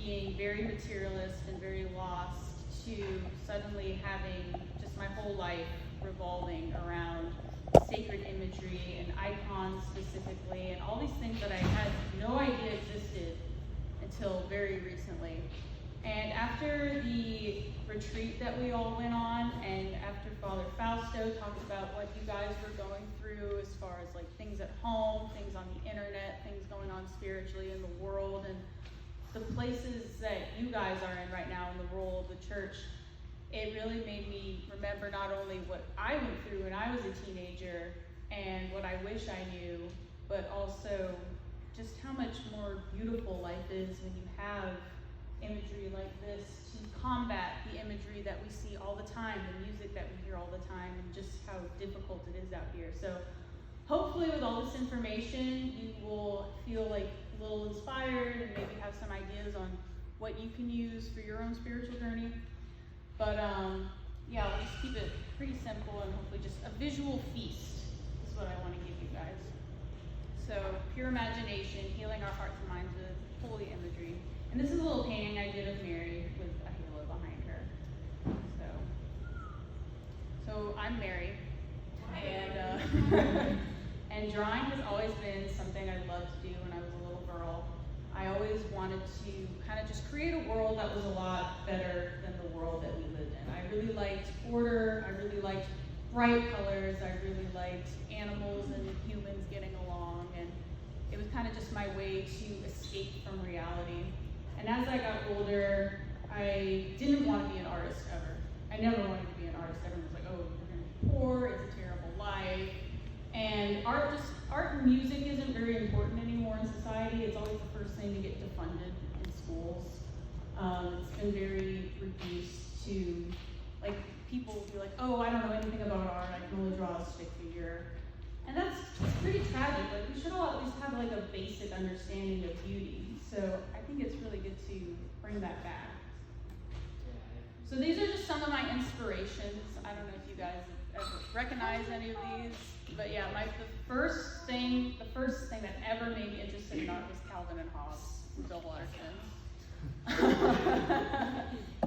being very materialist and very lost to suddenly having just my whole life revolving around sacred imagery and icons specifically, and all these things that I had no idea existed until very recently. And after the retreat that we all went on, and after Father Fausto talked about what you guys were going through as far as like things at home, things on the internet, things going on spiritually in the world, and the places that you guys are in right now in the role of the church, it really made me remember not only what I went through when I was a teenager and what I wish I knew, but also just how much more beautiful life is when you have imagery like this to combat the imagery that we see all the time, the music that we hear all the time, and just how difficult it is out here. So hopefully with all this information, you will feel like a little inspired and maybe have some ideas on what you can use for your own spiritual journey. But yeah, we'll just keep it pretty simple and hopefully just a visual feast is what I want to give you guys. So pure imagination, healing our hearts and minds with holy imagery. And this is a little painting I did of Mary with a halo behind her. So I'm Mary, and and drawing has always been something I loved to do when I was a little girl. I always wanted to kind of just create a world that was a lot better than the world that we lived in. I really liked order, I really liked bright colors, I really liked animals and humans getting along, and it was kind of just my way to escape from reality. And as I got older, I didn't want to be an artist ever. I never wanted to be an artist. Everyone was like, oh, you're going to be poor, it's a terrible life. And art and music isn't very important anymore in society. It's always the first thing to get defunded in schools. It's been very reduced to, like, people will be like, oh, I don't know anything about art, I can only draw a stick figure. And that's pretty tragic. Like, we should all at least have like a basic understanding of beauty. So I think it's really good to bring that back. So these are just some of my inspirations. I don't know if you guys ever recognize any of these, but yeah, the first thing that ever made me interested in art was Calvin and Hobbes from Bill Watterson.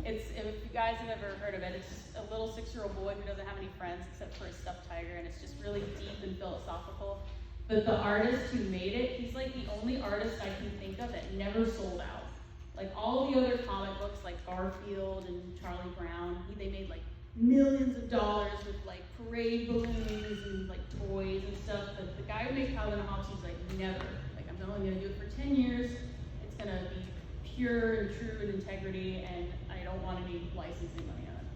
If you guys have ever heard of it, it's just a little 6-year-old boy who doesn't have any friends except for a stuffed tiger, and it's just really deep and philosophical. But the artist who made it, he's like the only artist I can think of that never sold out. Like all the other comic books like Garfield and Charlie Brown, they made like millions of dollars with like parade balloons and like toys and stuff. But the guy who made Calvin and Hobbes, he's like, never. Like, I'm only gonna do it for 10 years. It's gonna be pure and true and integrity, and I don't want any licensing money on it.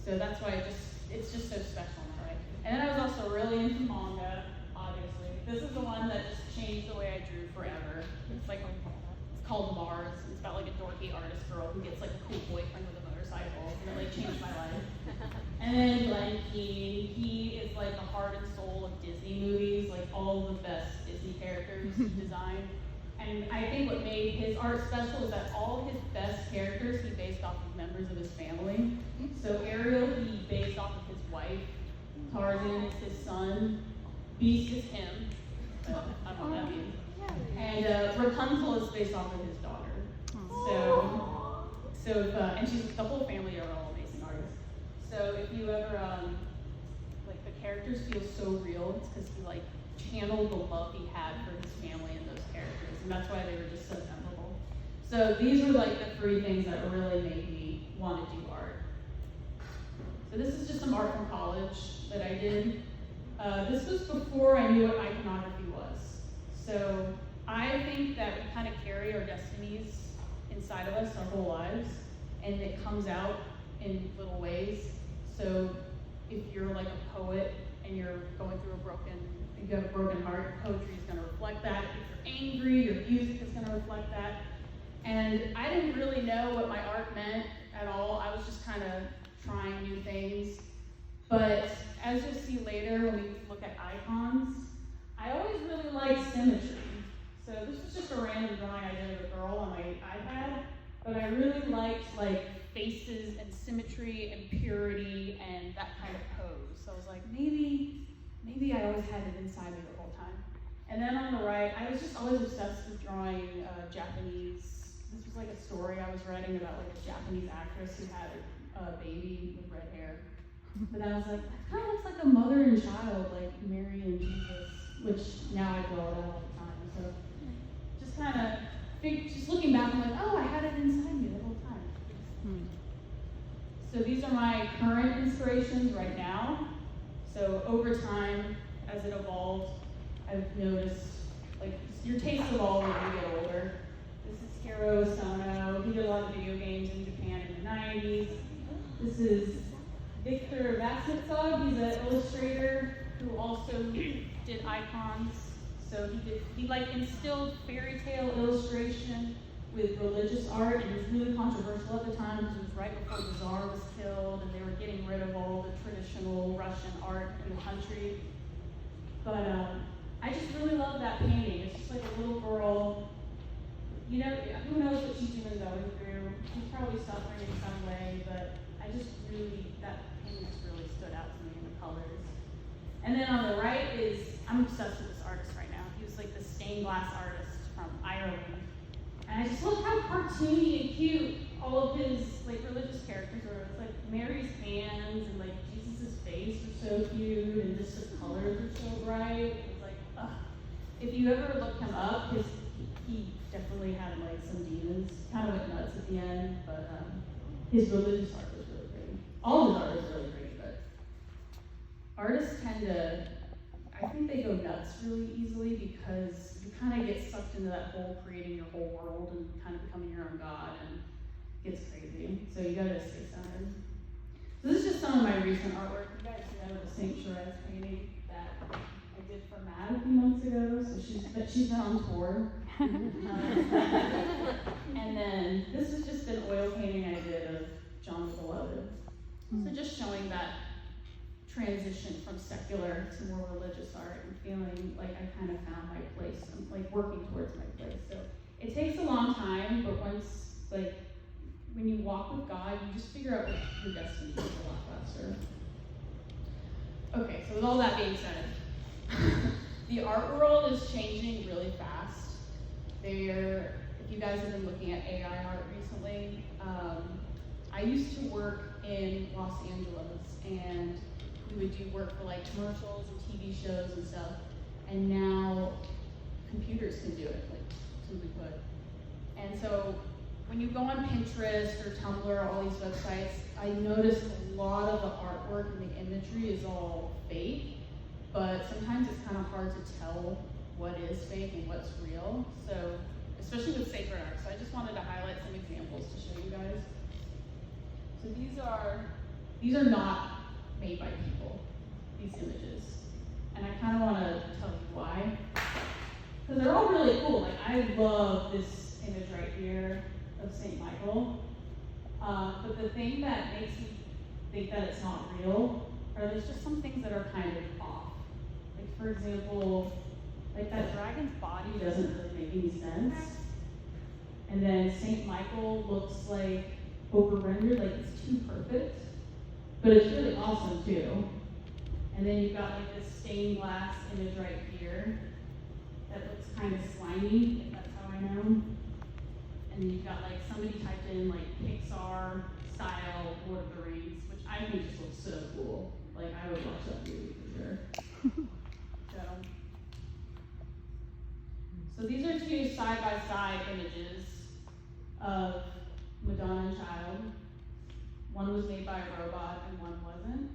So that's why it's just so special in that way. And then I was also really into manga, obviously. This is the one that just changed the way I drew forever. It's called Mars. It's about like a dorky artist girl who gets like a cool boyfriend with a motorcycle, and it like changed my life. And then Lion King, he is like the heart and soul of Disney movies, like all the best Disney characters he designed. And I think what made his art special is that all his best characters he based off of members of his family. So Ariel he based off of his wife, Tarzan is his son, Beast is him, I don't know what that means, and Rapunzel is based off of his daughter. And she's the whole family are all amazing artists. So if you ever like the characters feel so real, it's because he like channeled the love he had for his family and those characters, and that's why they were just so memorable. So these were like the 3 things that really made me want to do art. So this is just some art from college that I did. This was before I knew what iconography was. So I think that we kind of carry our destinies inside of us our whole lives, and it comes out in little ways. So if you're like a poet and you're going through you have a broken heart, poetry is going to reflect that. If you're angry, your music is going to reflect that. And I didn't really know what my art meant at all. I was just kind of trying new things. But as you'll see later when we look at icons, I always really liked symmetry. So this was just a random drawing I did of a girl on my iPad, but I really liked like faces and symmetry and purity and that kind of pose. So I was like, maybe I always had it inside me the whole time. And then on the right, I was just always obsessed with drawing Japanese this was like a story I was writing about like a Japanese actress who had a baby with red hair. But I was like, that kind of looks like a mother and child, like Mary and Jesus, which now I draw it out all the time. So just kind of, just looking back, I'm like, oh, I had it inside me the whole time. So these are my current inspirations right now. So over time, as it evolved, I've noticed, like, your tastes evolve as you get older. This is Hiro Sono. He did a lot of video games in Japan in the 90s. This is Victor Vasnetsov. He's an illustrator who also did icons. So he like instilled fairy tale illustration with religious art, and it was really controversial at the time because it was right before the Tsar was killed, and they were getting rid of all the traditional Russian art in the country. But I just really love that painting. It's just like a little girl. You know, who knows what she's even going through? She's probably suffering in some way, but I just really, that painting just really stood out to me in the colors. And then on the right is, I'm obsessed with this artist right now. He was like the stained glass artist from Ireland. And I just love how cartoony and cute all of his like religious characters were. It's like Mary's hands and like Jesus' face are so cute, and just the colors are so bright. It's like, ugh. If you ever look him up, he definitely had like some demons, kind of went nuts at the end, but his religious art was really great. All his art is really great, but artists tend to, I think they go nuts really easily because you kind of get sucked into that whole creating your whole world and kind of becoming your own god, and it gets crazy. So you gotta stay centered. So this is just some of my recent artwork. You guys know the St. Therese painting that I did for Matt a few months ago. So she's been on tour. And then this is just an oil painting I did of John the Beloved. So just showing that transition from secular to more religious art and feeling like I kind of found my place. I'm like working towards my place. So it takes a long time, but once, like, when you walk with God, you just figure out what your destiny is a lot faster. Okay, so with all that being said, the art world is changing really fast. If you guys have been looking at AI art recently, I used to work in Los Angeles, and we would do work for like commercials and TV shows and stuff, and now computers can do it, like simply put. And so when you go on Pinterest or Tumblr, all these websites, I noticed a lot of the artwork and the imagery is all fake, but sometimes it's kind of hard to tell what is fake and what's real. So, especially with sacred art. So I just wanted to highlight some examples to show you guys. So these are not made by people, these images. And I kind of want to tell you why. Because they're all really cool. Like, I love this image right here of St. Michael. But the thing that makes me think that it's not real are there's just some things that are kind of off. Like, for example, like that dragon's body doesn't really make any sense. And then St. Michael looks like over-rendered, like it's too perfect. But it's really awesome too. And then you've got like this stained glass image right here that looks kind of slimy, if that's how I know. And then you've got like somebody typed in like Pixar style Lord of the Rings, which I think just looks so cool. Like I would watch that movie for sure. So these are two side-by-side images of Madonna and Child. One was made by a robot and one wasn't.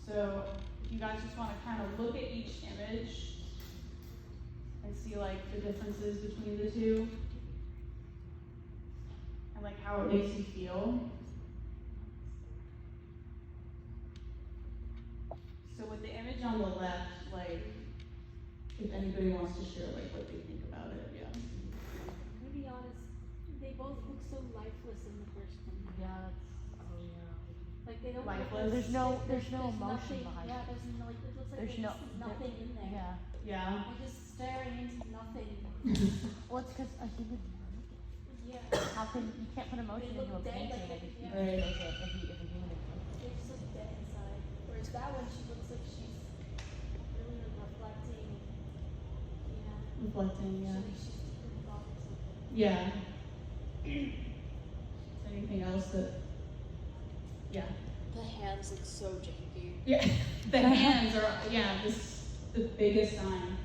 So if you guys just want to kind of look at each image and see like the differences between the two and like how it makes you feel. So with the image on the left, like if anybody wants to share like what they think about it, yeah. To be honest, they both look so lifeless in the first one. Yeah, Like they don't Lifeless. There's no there's emotion nothing, behind yeah, it. there's no, like it looks like There's there's nothing in there. Yeah. Yeah. You're just staring into nothing. Well, it's because a human. Yeah. How can you can't put emotion They into look a dead, painting like, if you yeah. can make it if a human exists. They just look dead inside. Whereas that one, she looks like she's really reflecting. Reflecting, yeah. She's deep in thought or something. Yeah. Anything else that, yeah. The hands look so janky. Yeah, the hands are, the biggest sign.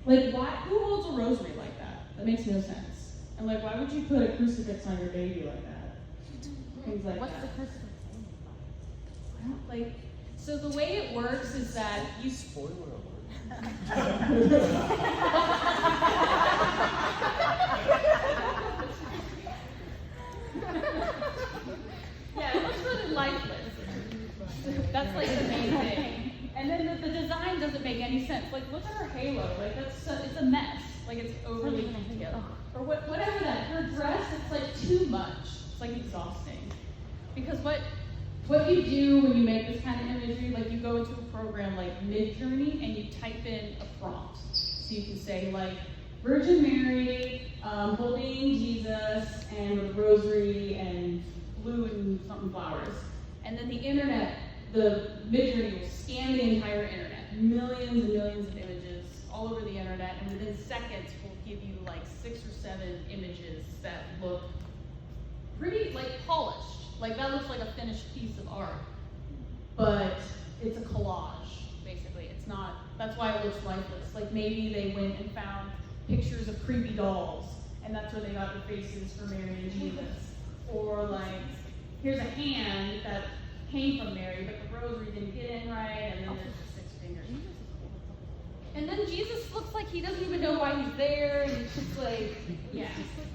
Like, who holds a rosary like that? That makes no sense. And like, why would you put a crucifix on your baby like that? Things like What's that. the crucifix saying? I don't, like, so the way it works is that you Spoiler alert. yeah, it looks really lifeless. That's like the main thing. And then the design doesn't make any sense. Like, look at her halo. Like, it's a mess. Like, it's overly put together. Or whatever that, her dress, it's like too much. It's like exhausting. Because what you do when you make this kind of imagery, like you go into a program like Imagery and you type in a prompt. So you can say like, Virgin Mary holding Jesus and with a rosary and blue and something flowers. And then the internet, the Imagery will scan the entire internet, millions and millions of images all over the internet, and within seconds will give you like 6 or 7 images that look pretty like polished. Like that looks like a finished piece of art. But it's a collage, basically. It's not, that's why it looks lifeless. Like maybe they went and found pictures of creepy dolls, and that's where they got the faces for Mary and Jesus. Or like, here's a hand that came from Mary, but the rosary didn't get in right, and then there's the 6 fingers. And then Jesus looks like he doesn't even know why he's there, and he's just like, yeah.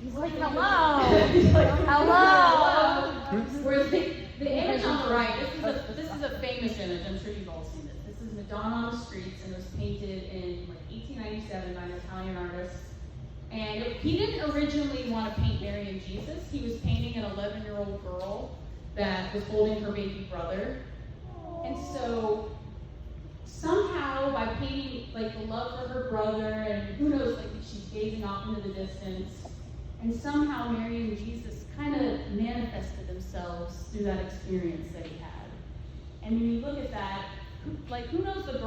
He's like, hello. He's like, Hello. Whereas the image on the right, this is a famous image, I'm sure you've all seen it. This is Madonna on the streets, and it was painted in like 1897 by an Italian artist. And he didn't originally want to paint Mary and Jesus. He was painting an 11-year-old girl that was holding her baby brother. And so somehow by painting like the love for her brother, and who knows, like she's gazing off into the distance, and somehow Mary and Jesus kind of manifested themselves through that experience that he had. And when you look at that, like who knows the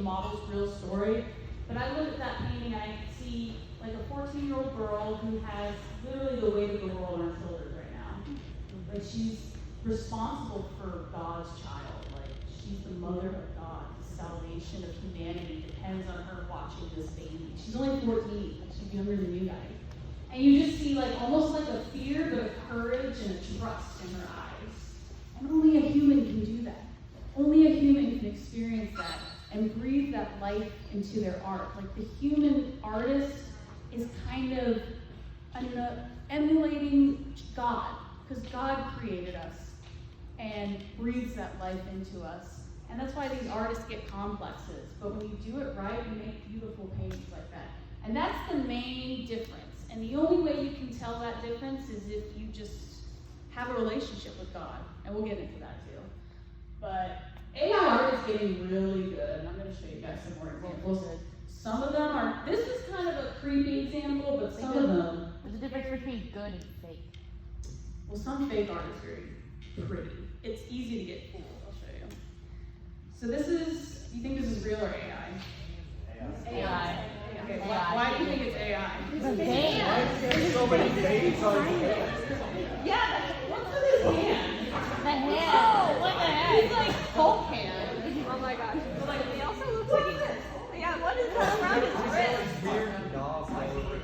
model's real story, but I look at that painting and I see like a 14-year-old girl who has literally the weight of the world on her shoulders right now. Like she's responsible for God's child. Like she's the mother of God. The salvation of humanity depends on her watching this baby. She's only 14, but she's younger than you guys. And you just see like almost like a fear, but a courage and a trust in her eyes. And only a human can do that. Only a human can experience that and breathe that life into their art. Like the human artist is kind of emulating God, because God created us and breathes that life into us. And that's why these artists get complexes. But when you do it right, you make beautiful paintings like that. And that's the main difference. And the only way you can tell that difference is if you just have a relationship with God. And we'll get into that too. But AI art is getting really good. And I'm going to show you guys some more examples. Some of them are, this is kind of a creepy example, but some of them. There's a difference between good and fake. Well, some fake art is very pretty. It's easy to get fooled. I'll show you. So this is, you think this is real or AI? AI. Okay, why do you think it's AI? There's so many babies on here. Yeah, what's with his hand? The hand. Oh, what the heck? He's like Hulk hand. Oh my gosh. But like, he also looks like he's, yeah, what is that around his wrist? Weird dolls all over.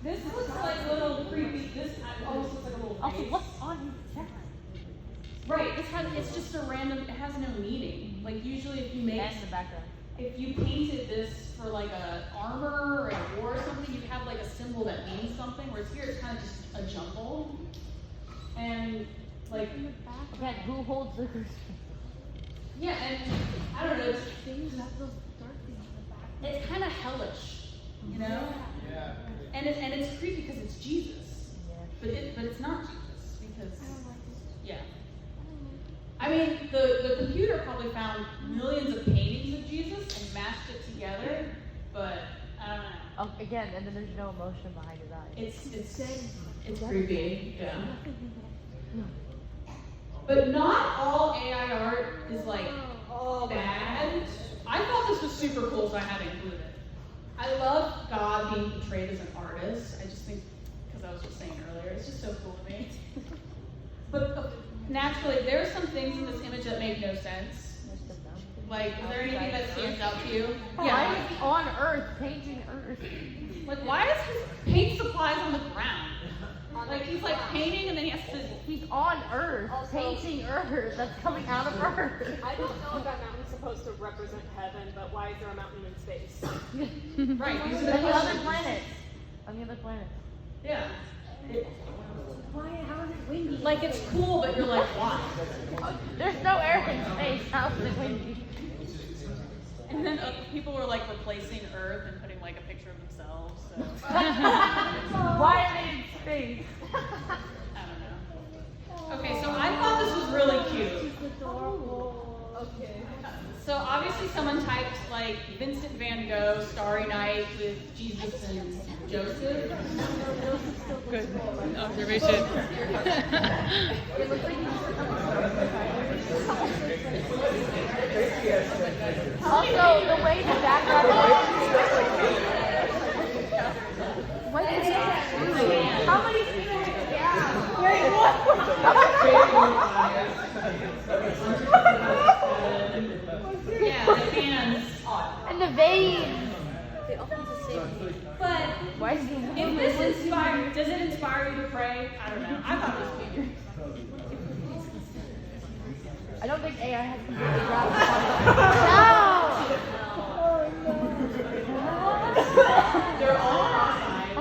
This looks like a little creepy. This almost looks like a little Also, face. what's on his chest? Right, it's just a random, it has no meaning. Like usually if you make, And the background. if you painted this for like a armor or a war or something, you'd have like a symbol that means something, whereas here it's kind of just a jumble. And like, Okay, who holds the crucifix? yeah, and I don't know, Things have those dark things in the back. it's kind of hellish, you know? Yeah. And it's creepy because it's Jesus, Yeah. but it's not Jesus because, I don't like it. yeah. I don't like I it. mean, the computer probably found millions of paintings of Jesus and mashed it together, but I don't know. Oh, again, and then there's no emotion behind his eyes. It's creepy, yeah. But not all AI art is like bad. I thought this was super cool, so I had to include it. I love God being portrayed as an artist. I just think because I was just saying earlier. It's just so cool to me. But naturally, there are some things in this image that make no sense. Like, is there anything that stands out to you? Why is he on Earth, painting Earth? Like, why is his paint supplies on the ground? Like, he's like painting and then he has to. He's on Earth, painting Earth. That's coming out of Earth. I don't know if that mountain's supposed to represent heaven, but why is there a mountain in space? Right, these are And the the other questions. planets. On the other planet. Yeah. Why? How is it windy? Like, it's cool, but you're like, why? There's no air in space. How's it windy? And then people were like replacing Earth and putting like a picture of themselves. So. Why are they in space? I don't know. Okay, so I thought this was really cute. Okay. So obviously someone typed like Vincent van Gogh, Starry Night with Jesus and Joseph. Good observation. Also, the way the background what is that? How many people did you have? Wait, Yeah, the hands. and the veins. But Why is he if this inspires, does it inspire you to pray? I don't know. I thought it was weird. I don't think AI has completely grasped They're all cross-eyed.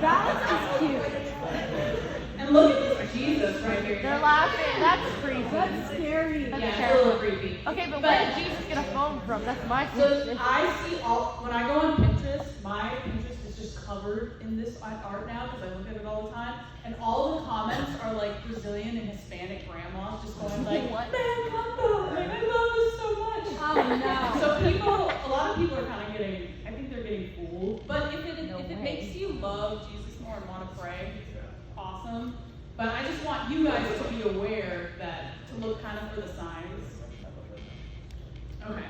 That is cute. And look at this Jesus right here. They're laughing. That's creepy. That's scary. That's Yeah, it's a terrible. little creepy. Okay, but where did Jesus get a phone from? That's my So question. I see when I go on Pinterest, my Pinterest is just covered in this art now because I look at it all the time. And all the comments are like Brazilian and Hispanic grandmas just going like, What? man, combo, like, I love this so much. Oh no. So a lot of people are kind of getting, I think they're getting fooled. But if it makes you love Jesus more and want to pray, awesome. But I just want you guys to be aware that to look kind of for the signs. Okay.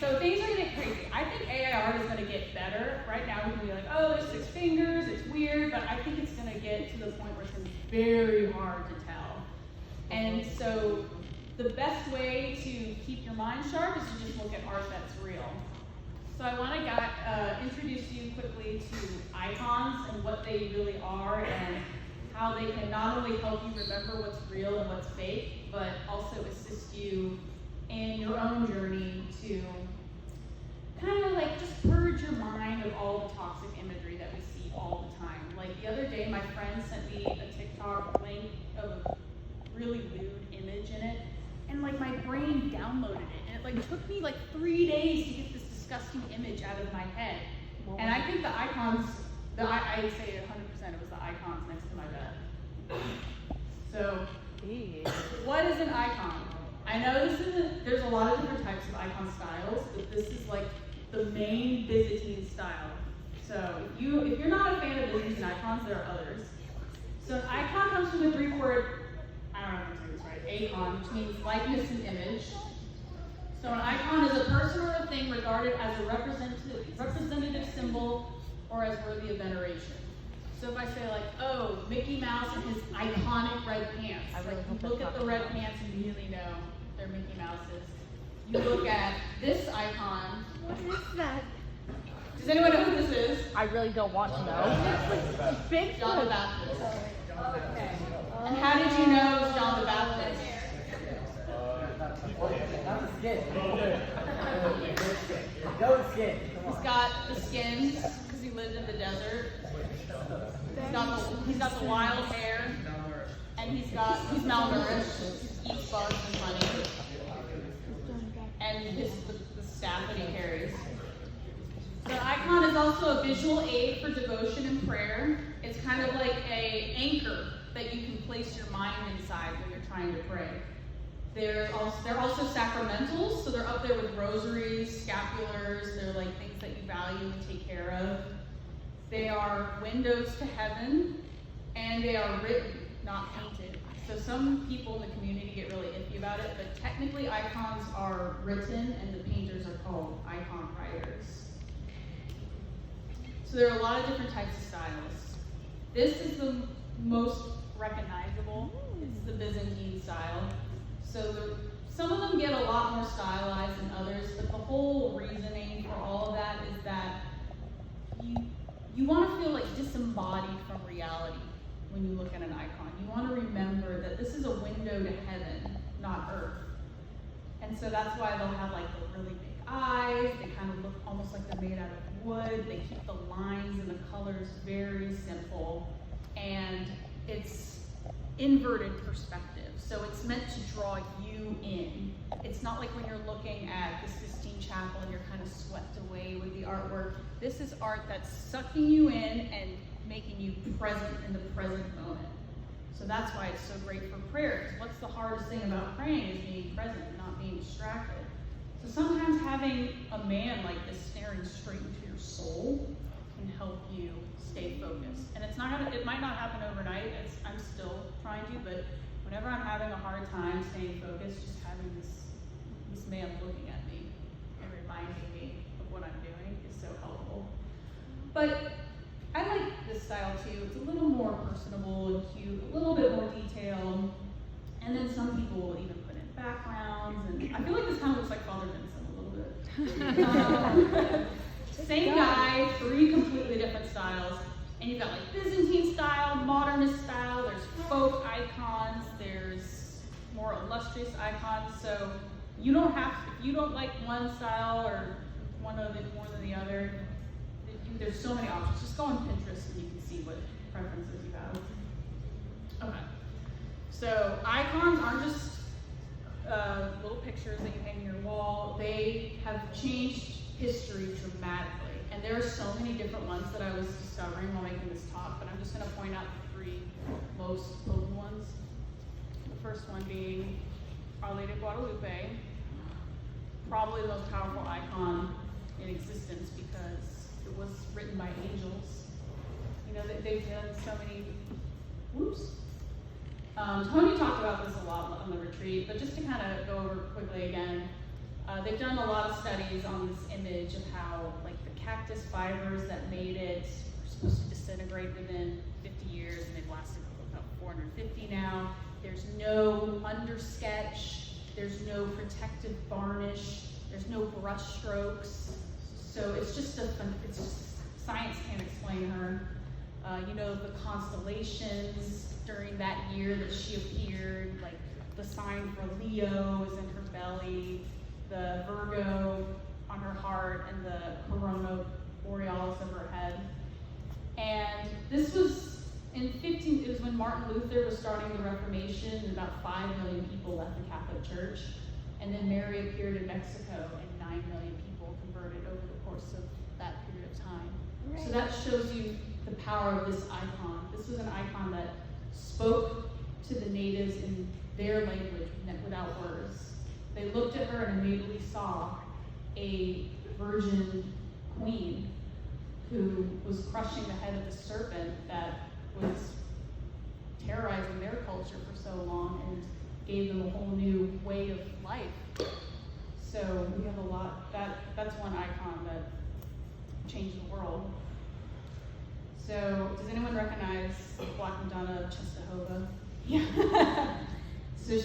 So things are gonna get crazy. I think AI art is gonna get better. Right now we can be like, oh, there's 6 fingers, it's weird, but I think it's gonna get to the point where it's gonna be very hard to tell. And so the best way to keep your mind sharp is to just look at art that's real. So I want to introduce you quickly to icons and what they really are and how they can not only help you remember what's real and what's fake, but also assist you in your own journey to kind of like just purge your mind of all the toxic imagery that we see all the time. Like the other day, my friend sent me a TikTok link of a really lewd image in it, and like my brain downloaded it, and it like took me like 3 days to get this disgusting image out of my head. And I think the icons, I'd say 100% it was the icons next to my bed. So, what is an icon? I know there's a lot of different types of icon styles, but this is like the main Byzantine style. So if you're not a fan of Byzantine icons, there are others. So an icon comes from the Greek word, I don't know if I'm saying this right, icon, which means likeness and image. So an icon is a person or a thing regarded as a representative symbol or as worthy of veneration. So if I say like, oh, Mickey Mouse and his iconic red pants, like you look at the red pants and immediately know they're Mickey Mouse's. You look at this icon. What is that? Does anyone know who this is? I really don't want to know. Big John the Baptist. Okay. And how did you know it was John the Baptist? He's got the skins because he lived in the desert. He's got the wild hair, and he's malnourished. He eats bugs and honey, and the staff that he carries. The icon is also a visual aid for devotion and prayer. It's kind of like an anchor that you can place your mind inside when you're trying to pray. They're also sacramentals, so they're up there with rosaries, scapulars. They're like things that you value and take care of. They are windows to heaven, and they are written, not painted. So some people in the community get really iffy about it, but technically icons are written and the painters are called icon writers. So there are a lot of different types of styles. This is the most recognizable. It's the Byzantine style. So some of them get a lot more stylized than others, but the whole reasoning for all of that is that you want to feel like disembodied from reality when you look at an icon. You want to remember that this is a window to heaven, not earth. And so that's why they'll have like the really big eyes. They kind of look almost like they're made out of wood. They keep the lines and the colors very simple. And it's inverted perspective. So it's meant to draw you in. It's not like when you're looking at the Sistine Chapel and you're kind of swept away with the artwork. This is art that's sucking you in and making you present in the present moment. So that's why it's so great for prayer. 'Cause what's the hardest thing about praying is being present and not being distracted. So sometimes having a man like this staring straight into your soul can help you stay focused. And it's not gonna, it might not happen overnight. I'm still trying to, but whenever I'm having a hard time staying focused, just having this man looking at me and reminding me of what I'm doing is so helpful. But I like this style too. It's a little more personable and cute, a little bit more detail. And then some people will even put in backgrounds. And I feel like this kind of looks like Father Vincent a little bit. Same guy, 3 completely different styles. And you've got like Byzantine style, modernist style, there's folk icons, there's more illustrious icons. So you don't have to, if you don't like one style or one of it more than the other, there's so many options. Just go on Pinterest and you can see what preferences you have. Okay. So icons aren't just little pictures that you hang on your wall. They have changed history dramatically. And there are so many different ones that I was discovering while making this talk, but I'm just going to point out the 3 most potent ones. The first one being Our Lady of Guadalupe, probably the most powerful icon in existence because it was written by angels. You know, they've done so many, Tony talked about this a lot on the retreat, but just to kind of go over quickly again, they've done a lot of studies on this image of how, like, the cactus fibers that made it were supposed to disintegrate within 50 years, and they've lasted about 450 now. There's no undersketch, there's no protective varnish, there's no brush strokes. So it's just science can't explain her. You know, the constellations during that year that she appeared, like the sign for Leo is in her belly, the Virgo on her heart, and the corona borealis of her head. And this was it was when Martin Luther was starting the Reformation, and about 5 million people left the Catholic Church. And then Mary appeared in Mexico, and 9 million people converted over the course of that period of time. Right. So that shows you the power of this icon. This was an icon that spoke to the natives in their language without words. They looked at her and immediately saw a virgin queen who was crushing the head of the serpent that was terrorizing their culture for so long and gave them a whole new way of life. So we have a lot, that's one icon that changed the world. So does anyone recognize Black Madonna of Czestochowa? Yeah. So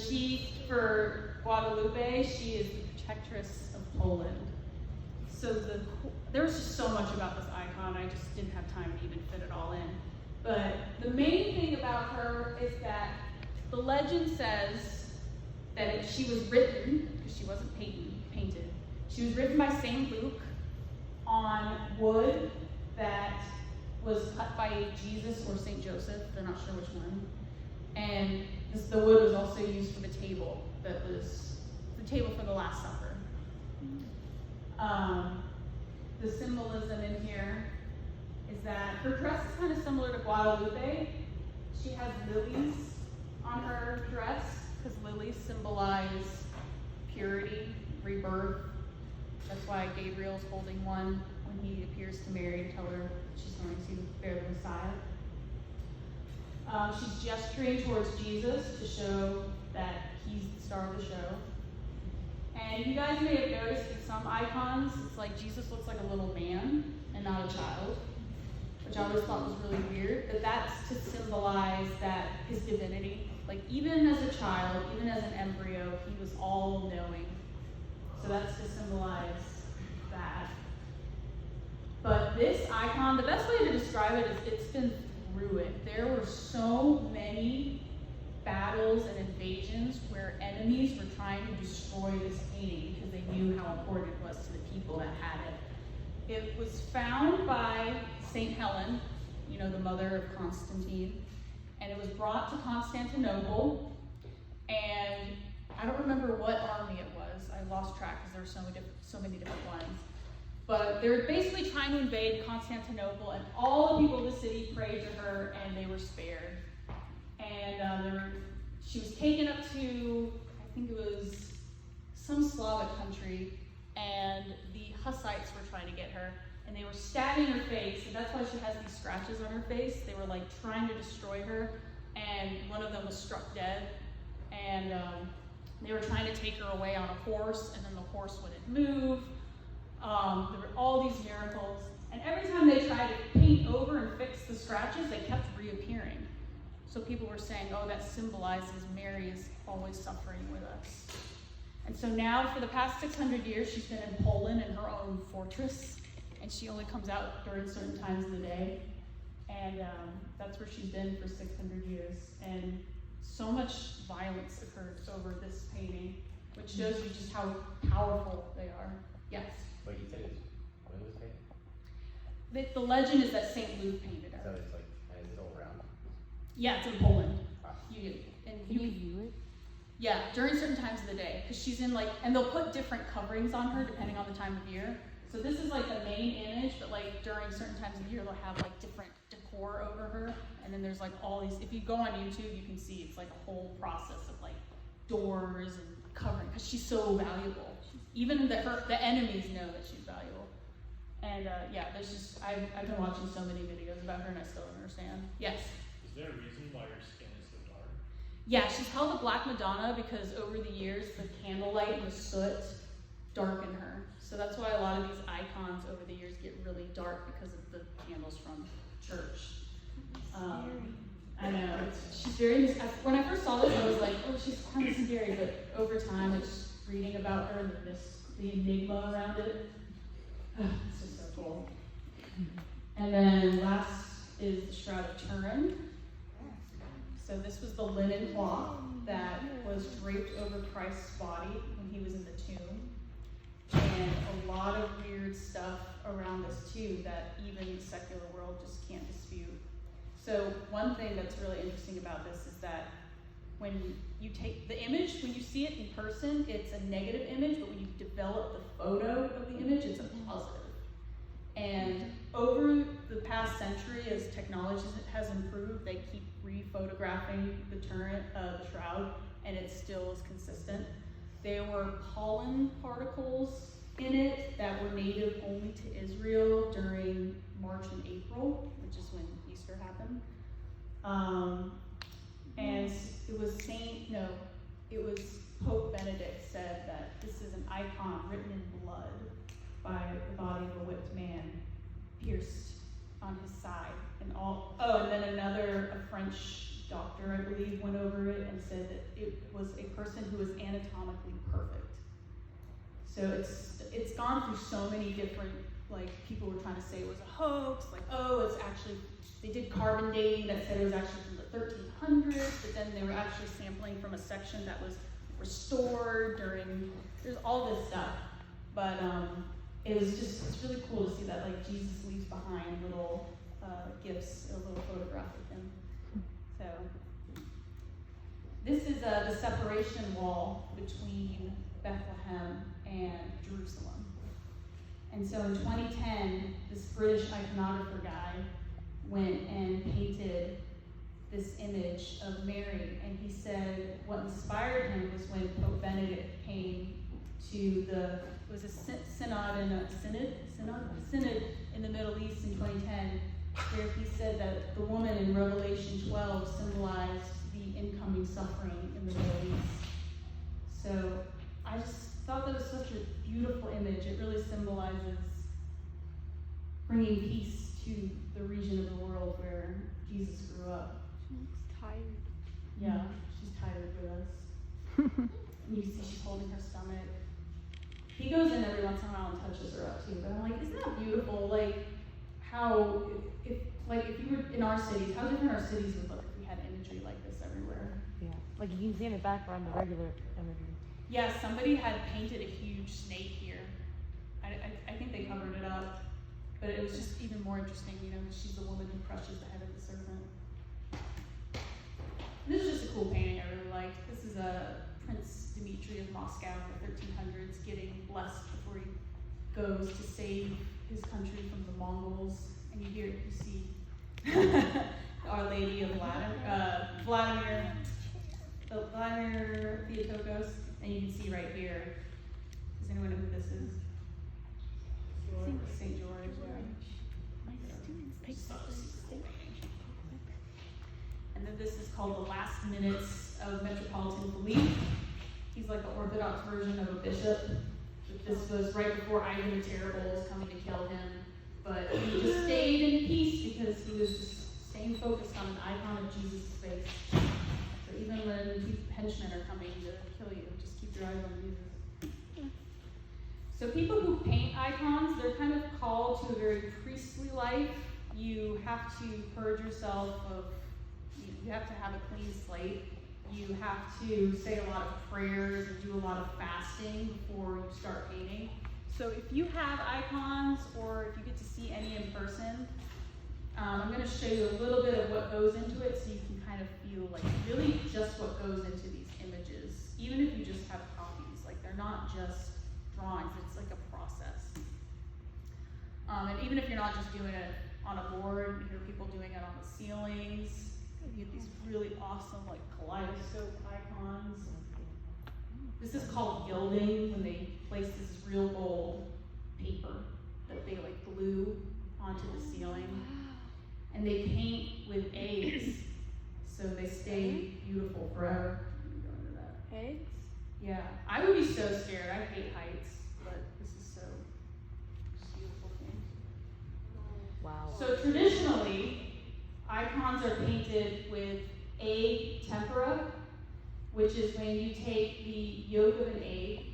for Guadalupe, she is the protectress of Poland. So there's just so much about this icon, I just didn't have time to even fit it all in. But the main thing about her is that the legend says that she was written, because she wasn't painted, she was written by St. Luke on wood that was cut by Jesus or St. Joseph, they're not sure which one. And the wood was also used for the table, that was the table for the Last Supper. The symbolism in here is that her dress is kind of similar to Guadalupe. She has lilies on her dress, because lilies symbolize purity, rebirth. That's why Gabriel's holding one when he appears to Mary to tell her she's going to bear the Messiah. She's gesturing towards Jesus to show that he's the star of the show. And you guys may have noticed in some icons, it's like Jesus looks like a little man and not a child, which I always thought was really weird, but that's to symbolize that his divinity. Like even as a child, even as an embryo, he was all-knowing. So that's to symbolize that. But this icon, the best way to describe it is it's been through it. There were so many battles and invasions where enemies were trying to destroy this painting because they knew how important it was to the people that had it. It was found by St. Helen, you know, the mother of Constantine, and it was brought to Constantinople, and I don't remember what army it was. I lost track because there were so many different ones. But they were basically trying to invade Constantinople, and all the people of the city prayed to her, and they were spared. And she was taken up to, I think it was some Slavic country, and the Hussites were trying to get her, and they were stabbing her face, and that's why she has these scratches on her face. They were like trying to destroy her, and one of them was struck dead, and they were trying to take her away on a horse, and then the horse wouldn't move. There were all these miracles, and every time they tried to paint over and fix the scratches, they kept reappearing. So people were saying, oh, that symbolizes Mary is always suffering with us. And so now, for the past 600 years, she's been in Poland in her own fortress, and she only comes out during certain times of the day. And that's where she's been for 600 years. And so much violence occurs over this painting, which shows you just how powerful they are. Yes? But you said it's, when was painted? The legend is that St. Luke painted So her. it's like, and it's all around. Yeah, it's in Poland. Wow. You Can you view it? Yeah, during certain times of the day, because she's in like, and they'll put different coverings on her depending on the time of year. So this is like the main image, but like during certain times of year, they'll have like different decor over her. And then there's like all these, if you go on YouTube, you can see it's like a whole process of like doors and covering, because she's so valuable. Even the enemies know that she's valuable. And yeah, there's just, I've been watching so many videos about her and I still don't understand. Yes? Is there a reason why her skin is so dark? Yeah, she's called the Black Madonna because over the years, the candlelight and the soot darken her. So that's why a lot of these icons over the years get really dark because of the candles from church. I know, she's very, when I first saw this, I was like, oh, she's kind of scary, but over time, I just reading about her and the enigma around it. It's just so cool. And then last is the Shroud of Turin. So this was the linen cloth that was draped over Christ's body when he was in the tomb. And a lot of weird stuff around this too that even the secular world just can't dispute. So one thing that's really interesting about this is that when you take the image, when you see it in person, it's a negative image, but when you develop the photo of the image, it's a positive. And over the past century, as technology has improved, they keep re-photographing the shroud, and it still is consistent. There were pollen particles in it that were native only to Israel during March and April, which is when Easter happened. And it was Pope Benedict said that this is an icon written in blood by the body of a whipped man, pierced on his side. And then a French doctor, I believe, went over it and said that it was a person who was anatomically perfect. So it's gone through so many different, like, people were trying to say it was a hoax, like, oh, it's actually, they did carbon dating that said it was actually from the 1300s, but then they were actually sampling from a section that was restored there's all this stuff. But it's really cool to see that, like, Jesus leaves behind little gifts, a little photograph of him. So this is the separation wall between Bethlehem and Jerusalem. And so in 2010, this British iconographer guy went and painted this image of Mary, and he said what inspired him was when Pope Benedict came to synod in the Middle East in 2010, where he said that the woman in Revelation 12 symbolized the incoming suffering in the Middle East. So I just thought that was such a beautiful image. It really symbolizes bringing peace to the region of the world where Jesus grew up. She looks tired. Yeah, she's tired with us. And you see she's holding her stomach. He goes in every once in a while and touches her up too. But I'm like, isn't that beautiful? Like how if you were in our cities, how different our cities would look if we had imagery like this everywhere. Yeah, like you can see in the background the regular imagery. Yeah, somebody had painted a huge snake here. I think they covered it up, but it was just even more interesting, you know, she's the woman who crushes the head of the serpent. This is just a cool painting I really liked. This is a Prince Dmitri of Moscow in the 1300s getting blessed before he goes to save his country from the Mongols. And you see Our Lady of Vladimir Theotokos, and you can see right here. Does anyone know who this is? St. George. And then this is called The Last Minutes of Metropolitan Philippe. He's like the Orthodox version of a bishop. This was right before Ivan the Terrible was coming to kill him. But he just stayed in peace because he was just staying focused on an icon of Jesus' face. So even when henchmen are coming to kill you, just keep your eyes on Jesus. So people who paint icons, they're kind of called to a very priestly life. You have to purge yourself of, you have to have a clean slate. You have to say a lot of prayers and do a lot of fasting before you start painting. So if you have icons or if you get to see any in person, I'm going to show you a little bit of what goes into it so you can kind of feel like really just what goes into these images. Even if you just have copies, like they're not just drawings, it's like a process. And even if you're not just doing it on a board, you hear people doing it on the ceilings. You get these really awesome like kaleidoscope icons. This is called gilding, when they place this real gold paper that they like glue onto the ceiling. And they paint with eggs, so they stay beautiful forever. Go into that. Eggs? Yeah, I would be so scared. I hate heights, but this is so beautiful thing. Wow. So traditionally, icons are painted with egg tempera, which is when you take the yolk of an egg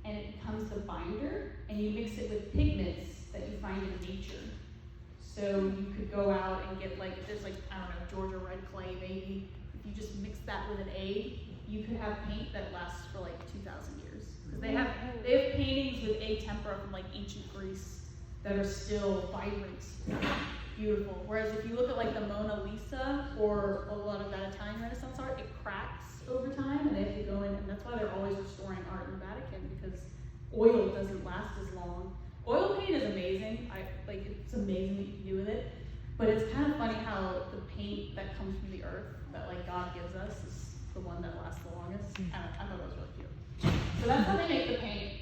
and it becomes the binder, and you mix it with pigments that you find in nature. So you could go out and get like, there's like, I don't know, Georgia red clay maybe. If you just mix that with an egg, you could have paint that lasts for like 2,000 years. Because they have paintings with egg tempera from like ancient Greece that are still vibrant, beautiful. Whereas if you look at like the Mona Lisa or a lot of that Italian Renaissance art, it cracks over time and they have to go in, and that's why they're always restoring art in the Vatican, because oil doesn't last as long. Oil paint is amazing. It's amazing what you can do with it. But it's kind of funny how the paint that comes from the earth that like God gives us is the one that lasts the longest. I thought that was really cute. So that's how they make the paint.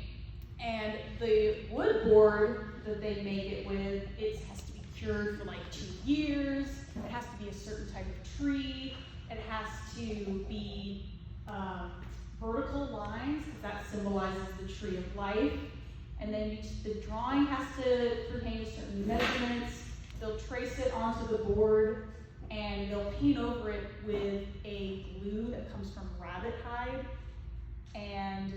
And the wood board that they make it with, it has to be cured for like 2 years. It has to be a certain type of tree. It has to be vertical lines, because that symbolizes the tree of life. And then the drawing has to pertain to certain measurements. They'll trace it onto the board, and they'll paint over it with a glue that comes from rabbit hide. And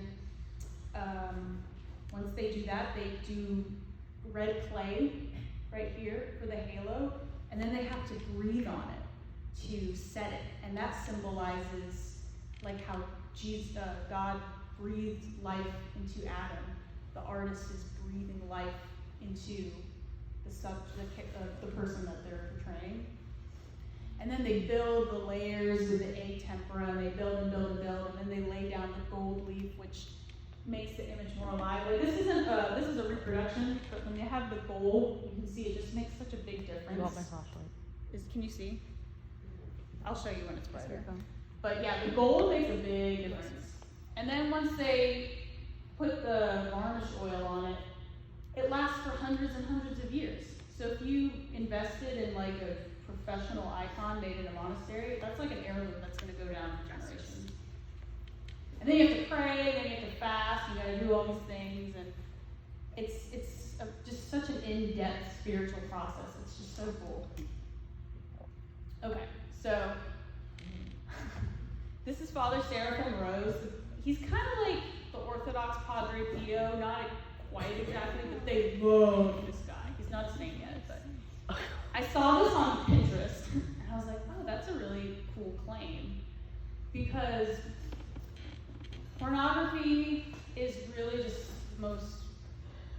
once they do that, they do red clay right here for the halo, and then they have to breathe on it to set it. And that symbolizes like how God breathed life into Adam. The artist is breathing life into the person that they're portraying. And then they build the layers with the egg tempera, and they build and build and build, and then they lay down the gold leaf, which makes the image more alive. Like, this is a reproduction, but when they have the gold, you can see it just makes such a big difference. You want my flashlight? Can you see? I'll show you when it's brighter. But yeah, the gold makes a big difference. And then once they put the varnish oil on it, it lasts for hundreds and hundreds of years. So if you invested in like a professional icon made in a monastery, that's like an heirloom that's going to go down for generations. And then you have to pray, and then you have to fast, you got to do all these things, and just such an in-depth spiritual process. It's just so cool. Okay, so this is Father Seraphim Rose. He's kind of like the Orthodox Padre Pio, not quite exactly, but they love this guy. He's not his name yet, but I saw this on Pinterest, and I was like, oh, that's a really cool claim, because pornography is really just the most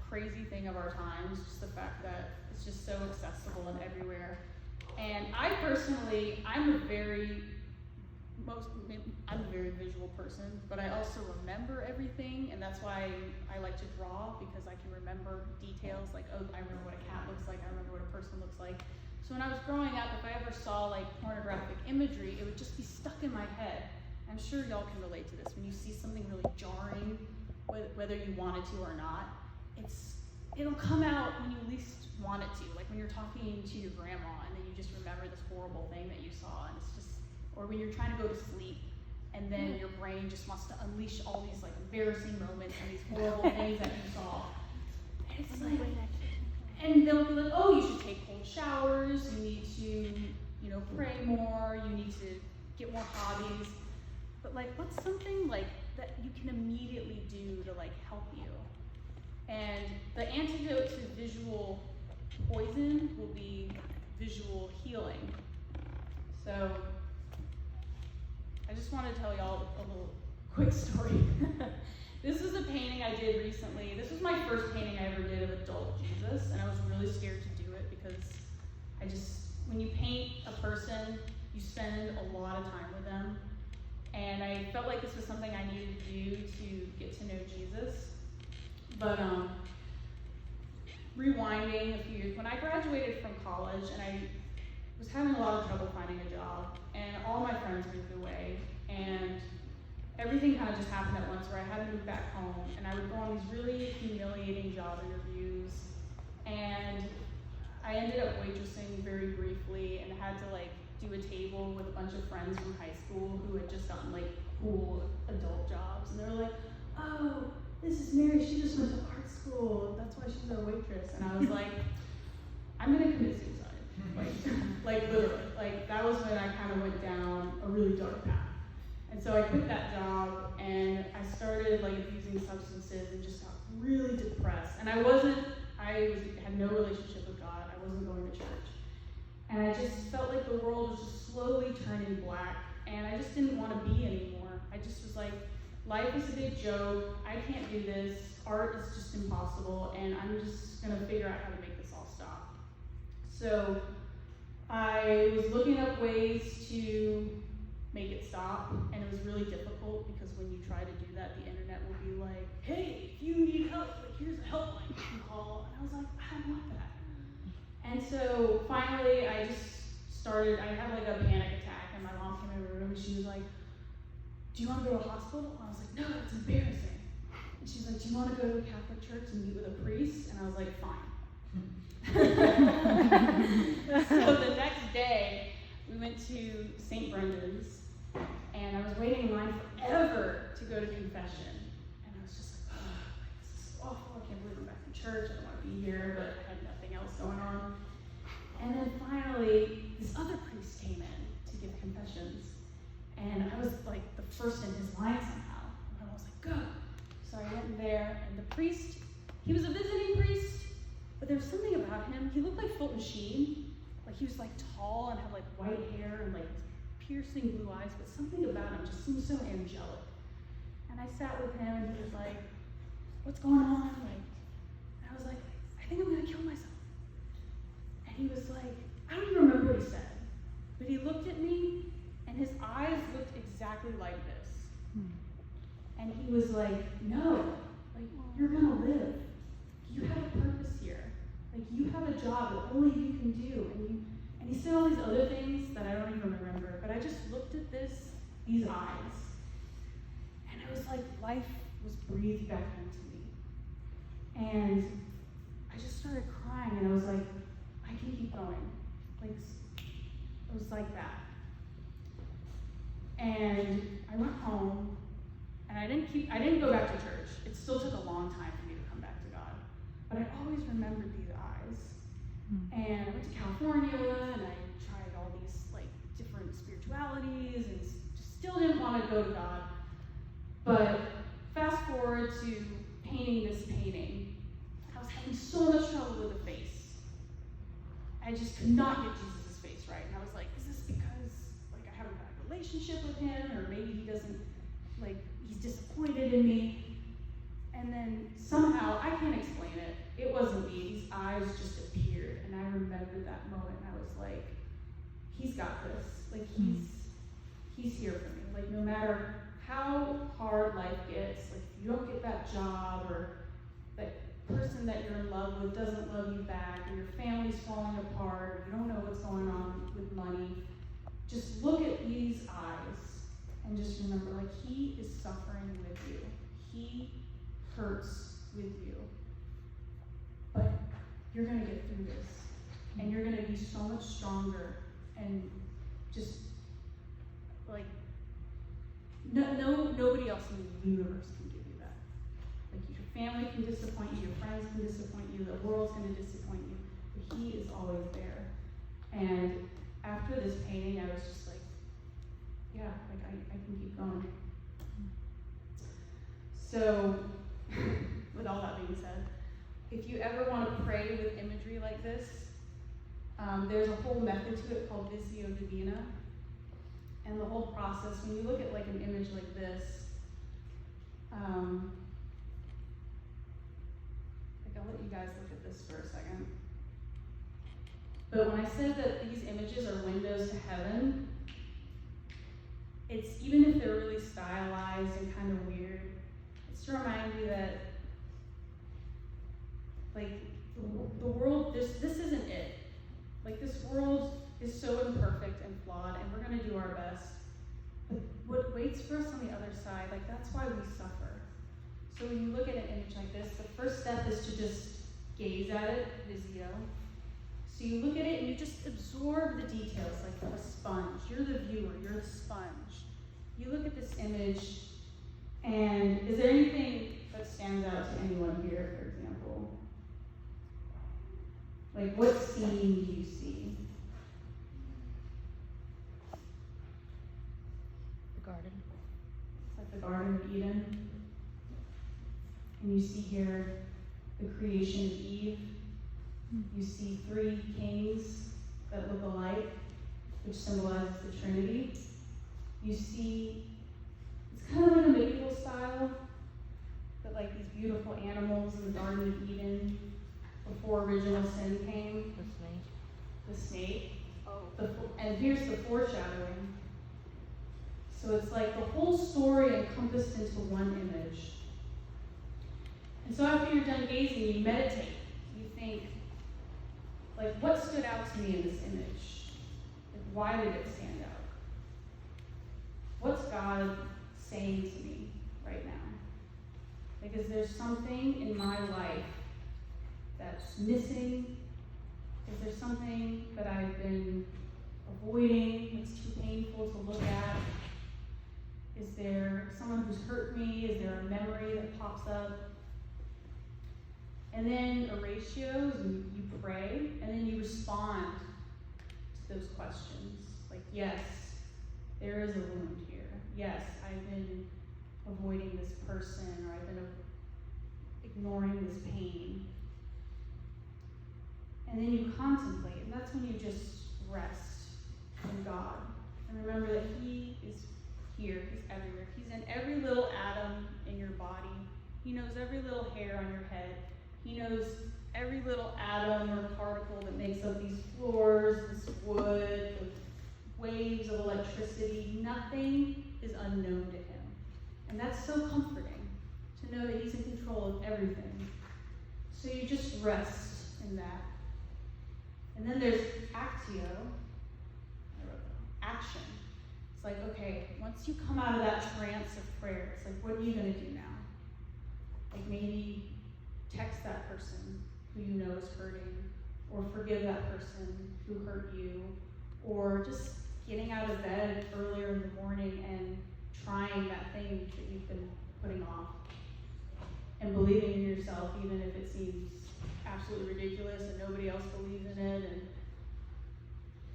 crazy thing of our times, just the fact that it's just so accessible and everywhere. And I personally, I'm a very visual person, but I also remember everything, and that's why I like to draw, because I can remember details, like, oh, I remember what a cat looks like, I remember what a person looks like. So when I was growing up, if I ever saw like pornographic imagery, it would just be stuck in my head. I'm sure y'all can relate to this. When you see something really jarring, whether you want it to or not, it'll come out when you least want it to. Like when you're talking to your grandma and then you just remember this horrible thing that you saw, and it's just, or when you're trying to go to sleep and then your brain just wants to unleash all these like embarrassing moments and these horrible things that you saw. And it's like, and they'll be like, oh, you should take cold showers, you need to, pray more, you need to get more hobbies. But like, what's something like that you can immediately do to like help you? And the antidote to visual poison will be visual healing. So I just want to tell y'all a little quick story. This is a painting I did recently. This was my first painting I ever did of adult Jesus, and I was really scared to do it because when you paint a person, you spend a lot of time with them. And I felt like this was something I needed to do to get to know Jesus. But rewinding a few years, when I graduated from college and I was having a lot of trouble finding a job, and all my friends moved away, and everything kind of just happened at once where I had to move back home, and I would go on these really humiliating job interviews, and I ended up waitressing very briefly and had to like do a table with a bunch of friends from high school who had just gotten like cool adult jobs, and they were like, oh, this is Mary, she just went to art school, that's why she's our waitress. And I was like, I'm gonna commit suicide. Like literally, like that was when I kind of went down a really dark path. And so I quit that job and I started like abusing substances and just got really depressed. And I had no relationship with God, I wasn't going to church. And I just felt like the world was just slowly turning black, and I just didn't want to be anymore. I just was like, life is a big joke, I can't do this, art is just impossible, and I'm just gonna figure out how to make this all stop. So I was looking up ways to make it stop, and it was really difficult because when you try to do that, the internet will be like, hey, if you need help, like here's a helpline you can call. And I was like, I don't want that. And so finally I had like a panic attack, and my mom came in the room and she was like, do you want to go to a hospital? And I was like, no, it's embarrassing. And she's like, do you want to go to a Catholic church and meet with a priest? And I was like, fine. So the next day, we went to St. Brendan's, and I was waiting in line forever to go to confession. And I was just like, oh, this is awful, I can't believe I'm back in church, I don't want to be here, but I had nothing else going on. And then finally, this other priest came in to give confessions. And I was like the first in his line somehow. And I was like, go. So I went in there, and the priest, he was a visiting priest, but there was something about him. He looked like Fulton Sheen. Like he was like tall and had like white hair and like piercing blue eyes, but something about him just seemed so angelic. And I sat with him, and he was like, what's going on? Like, and I was like, I think I'm gonna kill myself. And he was like, I don't even remember what he said, but he looked at me, and his eyes looked exactly like this. And he was like, no, like, you're gonna live. You have a purpose here. Like, you have a job that only you can do. And he said all these other things that I don't even remember, but I just looked at these eyes, and it was like life was breathed back into me. And I just started crying, and I was like, can keep going. Like, it was like that. And I went home, and I didn't go back to church. It still took a long time for me to come back to God. But I always remembered these eyes. And I went to California, and I tried all these like different spiritualities, and just still didn't want to go to God. But fast forward to painting this painting, I was having so much trouble with the face. I just could not get Jesus' face right. And I was like, is this because like I have a bad relationship with him, or maybe he doesn't, like, he's disappointed in me? And then somehow, I can't explain it, it wasn't me, these eyes just appeared, and I remembered that moment, and I was like, he's got this, like, he's here for me, like, no matter how hard life gets, like, if you don't get that job, or that person that you're in love with doesn't love you back, or your family's falling apart, or you don't know what's going on with money, just look at these eyes, and just remember, like, he is suffering with you, he hurts with you, but you're going to get through this, and you're going to be so much stronger, and just like nobody else in the universe can give you that. Like, your family can disappoint you, your friends can disappoint you, the world's going to disappoint you, but he is always there. And after this painting, I was just like, yeah, like I can keep going. So, with all that being said, if you ever want to pray with imagery like this, there's a whole method to it called Visio Divina. And the whole process, when you look at like an image like this, I'll let you guys look at this for a second. But when I said that these images are windows to heaven, it's, even if they're really stylized and kind of weird, it's to remind you that, like, the world, this isn't it. Like, this world is so imperfect and flawed, and we're going to do our best. But what waits for us on the other side, like, that's why we suffer. So when you look at an image like this, the first step is to just gaze at it, visio. So you look at it and you just absorb the details, like a sponge. You're the viewer, you're the sponge. You look at this image, and is there anything that stands out to anyone here, for example? Like, what scene do you see? The garden. It's like the Garden of Eden. And you see here the creation of Eve. You see 3 kings that look alike, which symbolizes the Trinity. You see, it's kind of like a medieval style, but like these beautiful animals in the Garden of Eden before original sin came. The snake. Oh. And here's the foreshadowing. So it's like the whole story encompassed into one image. And so after you're done gazing, you meditate. You think, like, what stood out to me in this image? Like, why did it stand out? What's God saying to me right now? Like, is there something in my life that's missing? Is there something that I've been avoiding that's too painful to look at? Is there someone who's hurt me? Is there a memory that pops up? And then Horatio, you pray, and then you respond to those questions. Like, yes, there is a wound here. Yes, I've been avoiding this person, or I've been ignoring this pain. And then you contemplate, and that's when you just rest in God. And remember that he is here, he's everywhere. He's in every little atom in your body. He knows every little hair on your head. He knows every little atom or particle that makes up these floors, this wood, the waves of electricity. Nothing is unknown to him. And that's so comforting to know that he's in control of everything. So you just rest in that. And then there's actio, action. It's like, okay, once you come out of that trance of prayer, it's like, what are you going to do now? Like, maybe text that person who you know is hurting. or forgive that person who hurt you, or just getting out of bed earlier in the morning and trying that thing that you've been putting off, and believing in yourself even if it seems absolutely ridiculous and nobody else believes in it, and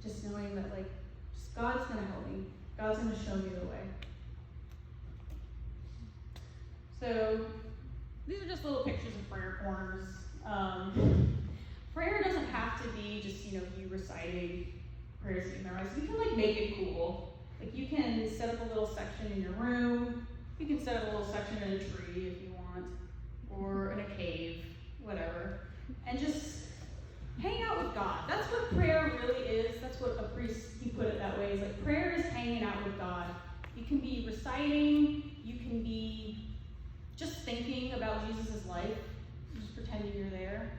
just knowing that like just God's gonna help me. God's gonna show me the way. So these are just little pictures of prayer corners. Prayer doesn't have to be just, you reciting prayers that you memorize. You can like make it cool. Like you can set up a little section in your room. You can set up a little section in a tree if you want, or in a cave, whatever. And just hang out with God. That's what prayer really is. That's what a priest, he put it that way. Is like prayer is hanging out with God. You can be reciting, you can be just thinking about Jesus' life, just pretending you're there,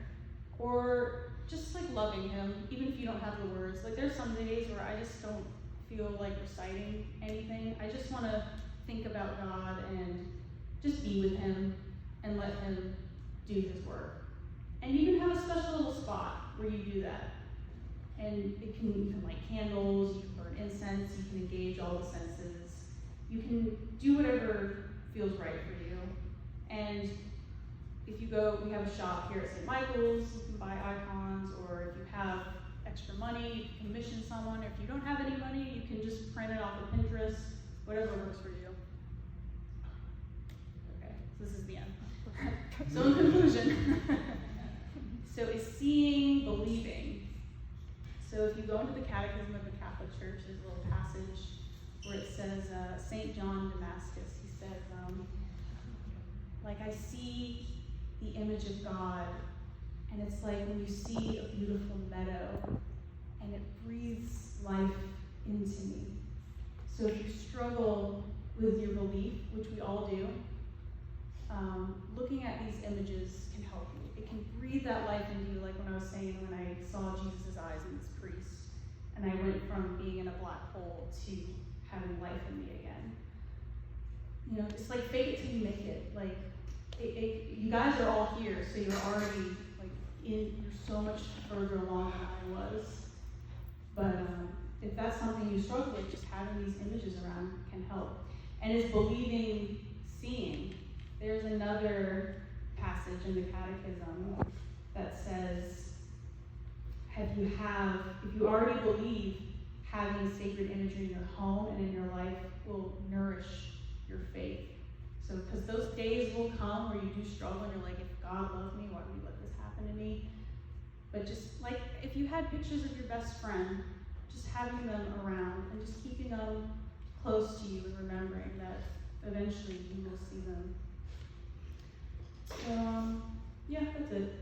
or just like loving him, even if you don't have the words. Like there's some days where I just don't feel like reciting anything. I just want to think about God and just be with him and let him do his work. And you can have a special little spot where you do that. And you can light candles, you can burn incense, you can engage all the senses. You can do whatever feels right for you. And if you go, we have a shop here at St. Michael's, you can buy icons, or if you have extra money, you can commission someone. If you don't have any money, you can just print it off of Pinterest, whatever works for you. Okay, so this is the end. So in conclusion, so is seeing believing? So if you go into the Catechism of the Catholic Church, there's a little passage where it says, St. John Damascus, he says, like I see the image of God, and it's like when you see a beautiful meadow, and it breathes life into me. So if you struggle with your belief, which we all do, looking at these images can help you. It can breathe that life into you, like when I was saying, when I saw Jesus' eyes in this priest, and I went from being in a black hole to having life in me again. It's like fake it till you make it. Like, you guys are all here, so you're already you're so much further along than I was. But if that's something you struggle with, just having these images around can help. And is believing seeing? There's another passage in the Catechism that says, if you already believe, having sacred imagery in your home and in your life will nourish your faith. So, because those days will come where you do struggle and you're like, if God loves me, why would he let this happen to me? But just like, if you had pictures of your best friend, just having them around and just keeping them close to you and remembering that eventually you will see them. So, yeah, that's it.